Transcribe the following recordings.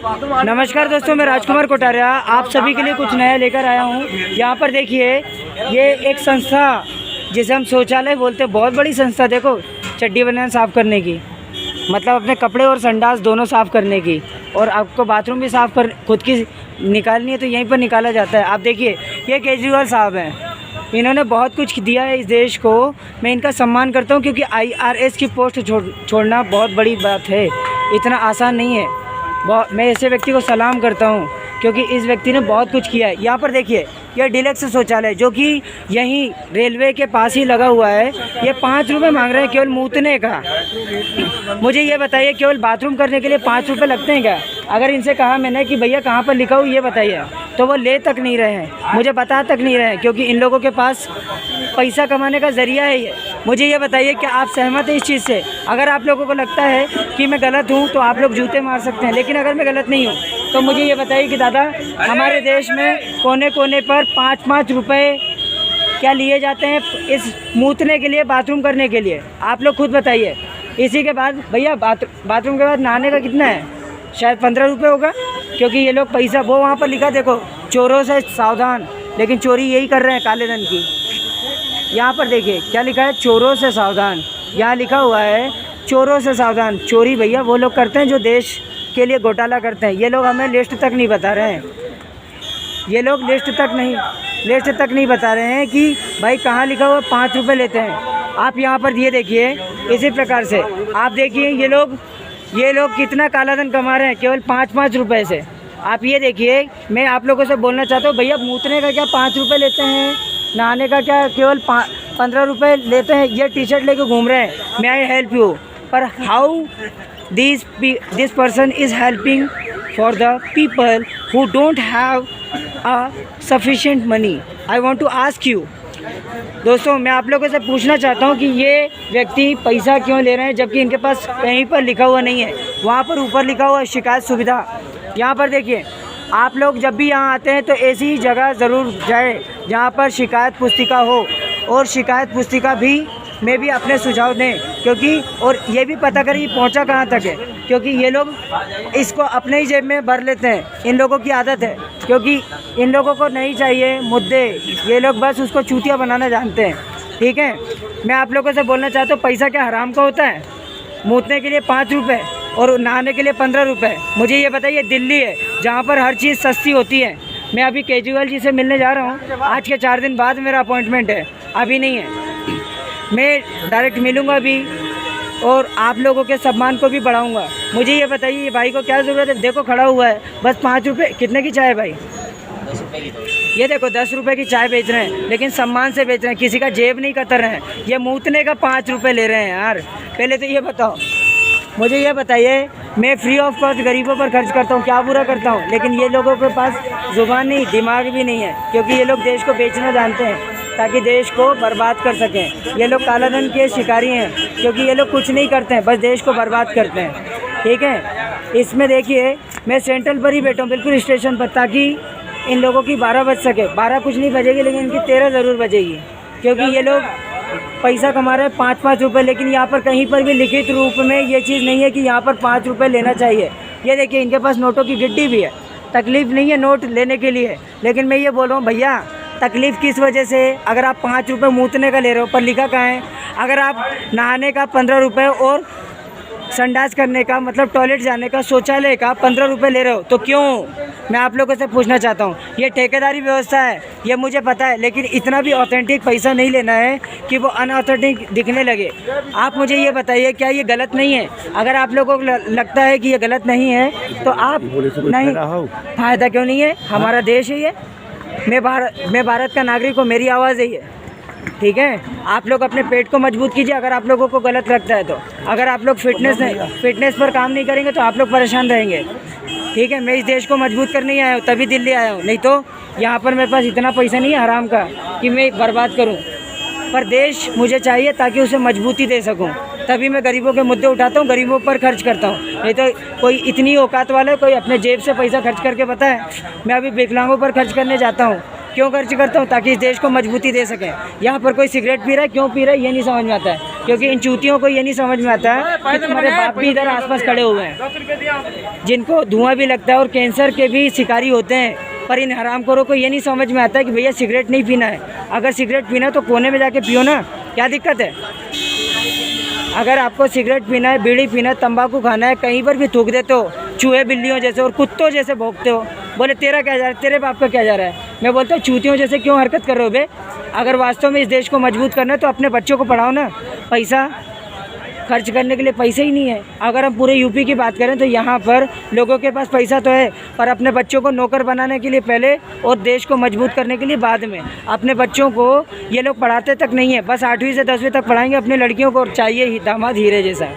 नमस्कार दोस्तों, मैं राजकुमार कोटारिया आप सभी के लिए कुछ नया लेकर आया हूँ। यहाँ पर देखिए, ये एक संस्था जिसे हम शौचालय बोलते हैं, बहुत बड़ी संस्था। देखो, चड्डी बनियान साफ़ करने की, मतलब अपने कपड़े और संडास दोनों साफ़ करने की, और आपको बाथरूम भी साफ़ कर खुद की निकालनी है तो यहीं पर निकाला जाता है। आप देखिए, ये केजरीवाल साहब हैं, इन्होंने बहुत कुछ दिया है इस देश को। मैं इनका सम्मान करता हूँ क्योंकि IRS की पोस्ट छोड़ना बहुत बड़ी बात है, इतना आसान नहीं है। मैं ऐसे व्यक्ति को सलाम करता हूँ क्योंकि इस व्यक्ति ने बहुत कुछ किया है। यहाँ पर देखिए, यह डिलक्स शौचालय जो कि यहीं रेलवे के पास ही लगा हुआ है, ये 5 रुपये मांग रहे हैं केवल मूतने का। मुझे ये बताइए, केवल बाथरूम करने के लिए 5 रुपये लगते हैं क्या? अगर इनसे कहा मैंने कि भैया कहाँ पर लिखा हो ये बताइए, तो वो ले तक नहीं रहे हैं, मुझे बता तक नहीं रहे हैं, क्योंकि इन लोगों के पास पैसा कमाने का ज़रिया है ये। मुझे ये बताइए कि आप सहमत हैं इस चीज़ से? अगर आप लोगों को लगता है कि मैं गलत हूँ तो आप लोग जूते मार सकते हैं, लेकिन अगर मैं गलत नहीं हूँ तो मुझे ये बताइए कि दादा, हमारे देश में कोने कोने पर 5-5 रुपये क्या लिए जाते हैं इस मूतने के लिए, बाथरूम करने के लिए? आप लोग खुद बताइए। इसी के बाद भैया बाथरूम के बाद नहाने का कितना है? शायद 15 रुपये होगा, क्योंकि ये लोग पैसा, वो वहाँ पर लिखा देखो, चोरों से सावधान, लेकिन चोरी यही कर रहे हैं काले धन की। यहाँ पर देखिए क्या लिखा है, चोरों से सावधान। यहाँ लिखा हुआ है चोरों से सावधान। चोरी भैया वो लोग करते हैं जो देश के लिए घोटाला करते हैं। ये लोग हमें लिस्ट तक नहीं बता रहे हैं, ये लोग लिस्ट तक नहीं बता रहे हैं कि भाई कहाँ लिखा हुआ 5 रुपये लेते हैं। आप यहाँ पर ये देखिए, इसी प्रकार से आप देखिए ये लोग कितना काला धन कमा रहे हैं केवल 5-5 रुपये से। आप ये देखिए, मैं आप लोगों से बोलना चाहता हूँ, भैया मूतने का क्या 5 रुपये लेते हैं, नहाने का क्या केवल 15 रुपये लेते हैं? ये टी शर्ट लेके घूम रहे हैं, मे आई हेल्प यू, पर how this person is helping for the people who don't have a sufficient money? I want to ask you. दोस्तों, मैं आप लोगों से पूछना चाहता हूँ कि ये व्यक्ति पैसा क्यों ले रहे हैं, जबकि इनके पास कहीं पर लिखा हुआ नहीं है। वहाँ पर ऊपर लिखा हुआ है शिकायत सुविधा। यहाँ पर देखिए, आप लोग जब भी यहाँ आते हैं तो ऐसी जगह ज़रूर जाए जहाँ पर शिकायत पुस्तिका हो, और शिकायत पुस्तिका भी में भी अपने सुझाव दें, क्योंकि और ये भी पता करें कि पहुँचा कहाँ तक है, क्योंकि ये लोग इसको अपने ही जेब में भर लेते हैं। इन लोगों की आदत है, क्योंकि इन लोगों को नहीं चाहिए मुद्दे, ये लोग बस उसको चूतिया बनाना जानते हैं। ठीक है, मैं आप लोगों से बोलना चाहता हूँ, पैसा क्या हराम का होता है? मूतने के लिए 5 रुपये और नहाने के लिए 15 रुपये। मुझे ये बताइए, दिल्ली है जहाँ पर हर चीज़ सस्ती होती है। मैं अभी केजरीवाल जी से मिलने जा रहा हूँ, आज के 4 दिन बाद मेरा अपॉइंटमेंट है, अभी नहीं है। मैं डायरेक्ट मिलूँगा अभी, और आप लोगों के सम्मान को भी बढ़ाऊँगा। मुझे ये बताइए, ये भाई को क्या ज़रूरत है? देखो खड़ा हुआ है, बस 5 रुपये। कितने की चाय है भाई? ये देखो 10 रुपये की चाय बेच रहे हैं, लेकिन सम्मान से बेच रहे हैं, किसी का जेब नहीं कतर रहे हैं। ये मूतने का 5 रुपये ले रहे हैं यार। पहले तो ये बताओ, मुझे ये बताइए, मैं फ्री ऑफ कॉस्ट गरीबों पर खर्च करता हूँ, क्या बुरा करता हूँ? लेकिन ये लोगों के पास ज़ुबान नहीं, दिमाग भी नहीं है, क्योंकि ये लोग देश को बेचना जानते हैं ताकि देश को बर्बाद कर सकें। ये लोग काला धन के शिकारी हैं, क्योंकि ये लोग कुछ नहीं करते हैं, बस देश को बर्बाद करते हैं। ठीक है, इसमें देखिए, मैं सेंट्रल पर ही बैठा हूँ, बिल्कुल स्टेशन पर, ताकि इन लोगों की 12 बज सके। 12 कुछ नहीं बजेगी, लेकिन इनकी 13 ज़रूर बजेगी, क्योंकि ये लोग पैसा कमा रहे हैं 5-5 रुपये। लेकिन यहाँ पर कहीं पर भी लिखित रूप में ये चीज़ नहीं है कि यहाँ पर 5 रुपये लेना चाहिए। ये देखिए, इनके पास नोटों की गिट्टी भी है, तकलीफ़ नहीं है नोट लेने के लिए। लेकिन मैं ये बोल रहा हूँ, भैया तकलीफ़ किस वजह से? अगर आप 5 रुपये मूतने का ले रहे हो, पर लिखा कहाँ है? अगर आप नहाने का 15 रुपये और संडास करने का, मतलब टॉयलेट जाने का, शौचालय का 15 रुपये ले रहे हो, तो क्यों? मैं आप लोगों से पूछना चाहता हूँ। ये ठेकेदारी व्यवस्था है, ये मुझे पता है, लेकिन इतना भी ऑथेंटिक पैसा नहीं लेना है कि वो अनऑथेंटिक दिखने लगे। आप मुझे ये बताइए, क्या ये गलत नहीं है? अगर आप लोगों को लगता है कि ये गलत नहीं है तो आप नहीं, फ़ायदा क्यों नहीं है? हमारा देश है ये, मैं भारत का नागरिक हूँ, मेरी आवाज़ है ये। ठीक है, आप लोग अपने पेट को मजबूत कीजिए अगर आप लोगों को गलत लगता है तो। अगर आप लोग फिटनेस पर काम नहीं करेंगे तो आप लोग परेशान रहेंगे। ठीक है, मैं इस देश को मजबूत करने ही आया हूँ, तभी दिल्ली आया हूँ, नहीं तो यहाँ पर मेरे पास इतना पैसा नहीं है हराम का कि मैं बर्बाद करूँ। पर देश मुझे चाहिए ताकि उसे मजबूती दे सकूँ, तभी मैं गरीबों के मुद्दे उठाता हूँ, गरीबों पर खर्च करता हूँ। नहीं तो कोई इतनी औकात वाला कोई अपने जेब से पैसा खर्च करके पता है, मैं अभी विकलांगों पर खर्च करने जाता हूँ। क्यों खर्च करता हूँ? ताकि इस देश को मजबूती दे सकें। यहाँ पर कोई सिगरेट पी रहा है, क्यों पी रहा है ये नहीं समझ में आता है। क्योंकि इन चूतियों को ये नहीं समझ में आता है कि तुम्हारे बाप भी इधर आसपास खड़े हुए हैं, जिनको धुआं भी लगता है और कैंसर के भी शिकारी होते हैं, पर इन हरामखोरों को ये नहीं समझ में आता है कि भैया सिगरेट नहीं पीना है। अगर सिगरेट पीना है तो कोने में जाके पियो ना, क्या दिक्कत है। अगर आपको सिगरेट पीना है, बीड़ी पीना है, तंबाकू खाना है, कहीं पर भी थूक देते हो चूहे बिल्लियों जैसे और कुत्तों जैसे भौंकते हो, बोले तेरा क्या जा रहा है, तेरे बाप का क्या जा रहा है। मैं बोलता हूँ चूतियों जैसे क्यों हरकत कर रहे हो बे। अगर वास्तव में इस देश को मजबूत करना है तो अपने बच्चों को पढ़ाओ ना। पैसा खर्च करने के लिए पैसे ही नहीं है। अगर हम पूरे यूपी की बात करें तो यहाँ पर लोगों के पास पैसा तो है, पर अपने बच्चों को नौकर बनाने के लिए पहले और देश को मजबूत करने के लिए बाद में। अपने बच्चों को ये लोग पढ़ाते तक नहीं है, बस 8वीं से 10वीं तक पढ़ाएंगे अपनी लड़कियों को, और चाहिए ही दामाद हीरे जैसा।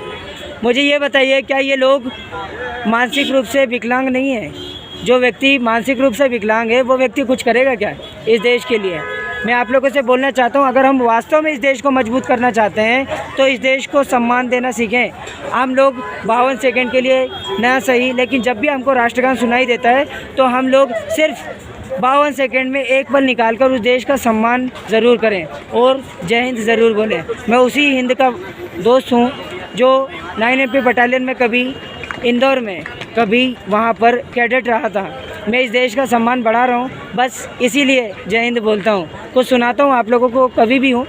मुझे ये बताइए, क्या ये लोग मानसिक रूप से विकलांग नहीं है? जो व्यक्ति मानसिक रूप से विकलांग है वो व्यक्ति कुछ करेगा क्या इस देश के लिए? मैं आप लोगों से बोलना चाहता हूं, अगर हम वास्तव में इस देश को मजबूत करना चाहते हैं तो इस देश को सम्मान देना सीखें। हम लोग 52 सेकंड के लिए ना सही, लेकिन जब भी हमको राष्ट्रगान सुनाई देता है तो हम लोग सिर्फ 52 सेकंड में एक पल निकाल कर उस देश का सम्मान ज़रूर करें और जय हिंद ज़रूर बोलें। मैं उसी हिंद का दोस्त हूँ जो 9 MP बटालियन में कभी इंदौर में कभी वहाँ पर कैडेट रहा था। मैं इस देश का सम्मान बढ़ा रहा हूँ, बस इसीलिए जय हिंद बोलता हूँ। कुछ सुनाता हूँ आप लोगों को, कभी भी हूँ।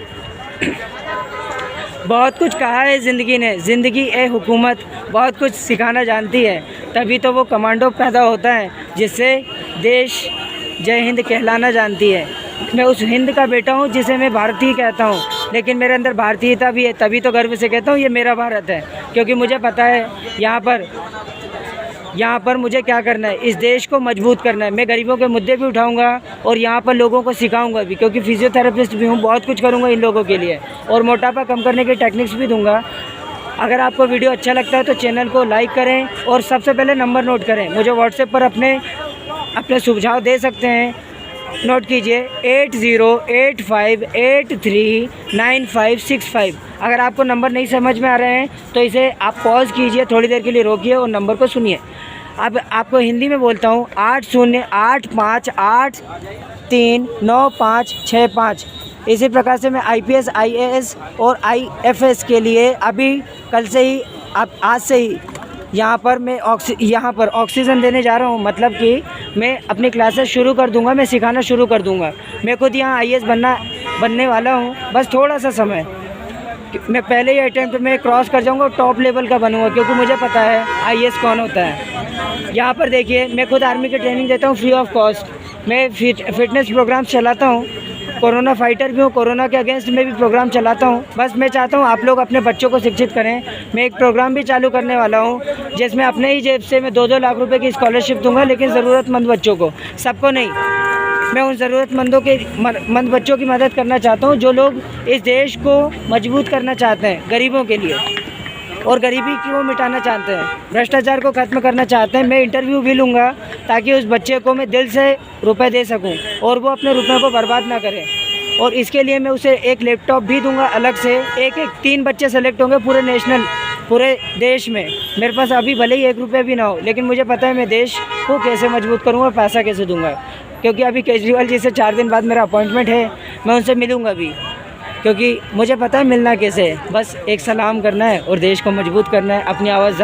बहुत कुछ कहा है ज़िंदगी ने, ज़िंदगी ए हुकूमत बहुत कुछ सिखाना जानती है, तभी तो वो कमांडो पैदा होता है जिससे देश जय हिंद कहलाना जानती है। मैं उस हिंद का बेटा हूँ जिसे मैं भारतीय कहता हूँ, लेकिन मेरे अंदर भारतीयता भी है, तभी तो गर्व से कहता हूँ ये मेरा भारत है। क्योंकि मुझे पता है यहाँ पर मुझे क्या करना है, इस देश को मजबूत करना है। मैं गरीबों के मुद्दे भी उठाऊंगा और यहाँ पर लोगों को सिखाऊंगा भी, क्योंकि फिजियोथेरेपिस्ट भी हूँ, बहुत कुछ करूँगा इन लोगों के लिए, और मोटापा कम करने की टेक्निक्स भी दूंगा। अगर आपको वीडियो अच्छा लगता है तो चैनल को लाइक करें और सबसे पहले नंबर नोट करें। मुझे व्हाट्सएप पर अपने सुझाव दे सकते हैं, नोट कीजिए 8085839565। अगर आपको नंबर नहीं समझ में आ रहे हैं तो इसे आप पॉज कीजिए, थोड़ी देर के लिए रोकिए और नंबर को सुनिए। अब आपको हिंदी में बोलता हूँ 8085839565। इसी प्रकार से मैं IPS IAS और IFS के लिए अभी कल से ही आज से ही यहाँ पर ऑक्सीजन देने जा रहा हूँ। मतलब कि मैं अपनी क्लासेस शुरू कर दूँगा, मैं सिखाना शुरू कर दूँगा। मैं खुद यहाँ IAS बनने वाला हूँ, बस थोड़ा सा समय। मैं पहले ही अटेम्प्ट में क्रॉस कर जाऊँगा और टॉप लेवल का बनूँगा, क्योंकि मुझे पता है IAS कौन होता है। यहाँ पर देखिए, मैं खुद आर्मी की ट्रेनिंग देता हूँ फ्री ऑफ कॉस्ट। मैं फिटनेस प्रोग्राम चलाता हूँ, कोरोना फाइटर भी हूँ, कोरोना के अगेंस्ट में भी प्रोग्राम चलाता हूँ। बस मैं चाहता हूँ आप लोग अपने बच्चों को शिक्षित करें। मैं एक प्रोग्राम भी चालू करने वाला हूँ जिसमें अपने ही जेब से मैं 2-2 लाख रुपए की स्कॉलरशिप दूंगा, लेकिन ज़रूरतमंद बच्चों को, सबको नहीं। मैं उन ज़रूरतमंद बच्चों की मदद करना चाहता हूँ जो लोग इस देश को मजबूत करना चाहते हैं, गरीबों के लिए, और गरीबी को मिटाना चाहते हैं, भ्रष्टाचार को ख़त्म करना चाहते हैं। मैं इंटरव्यू भी लूँगा ताकि उस बच्चे को मैं दिल से रुपए दे सकूं और वो अपने रुपयों को बर्बाद ना करे। और इसके लिए मैं उसे एक लैपटॉप भी दूंगा अलग से। 3 बच्चे सेलेक्ट होंगे पूरे देश में। मेरे पास अभी भले ही 1 रुपया भी ना हो, लेकिन मुझे पता है मैं देश को कैसे मजबूत करूँगा, पैसा कैसे दूँगा। क्योंकि अभी केजरीवाल जी से 4 दिन बाद मेरा अपॉइंटमेंट है, मैं उनसे मिलूँगा भी, क्योंकि मुझे पता है मिलना कैसे है। बस एक सलाम करना है और देश को मजबूत करना है। अपनी आवाज़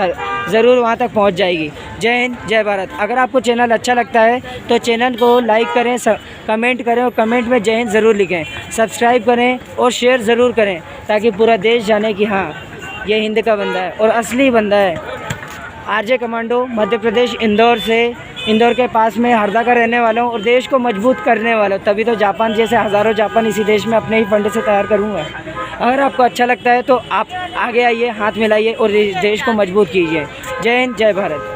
ज़रूर वहाँ तक पहुँच जाएगी। जय हिंद, जय भारत। अगर आपको चैनल अच्छा लगता है तो चैनल को लाइक करें, कमेंट करें और कमेंट में जय हिंद ज़रूर लिखें। सब्सक्राइब करें और शेयर ज़रूर करें ताकि पूरा देश जाने कि हाँ ये हिंद का बंदा है और असली बंदा है। RJ कमांडो, मध्य प्रदेश, इंदौर के पास में हरदा का रहने वाला हूँ और देश को मजबूत करने वाला हूँ। तभी तो जापान जैसे हज़ारों जापान इसी देश में अपने ही फंड से तैयार करूँगा। अगर आपको अच्छा लगता है तो आप आगे आइए, हाथ मिलाइए और इस देश को मजबूत कीजिए। जय हिंद, जय भारत।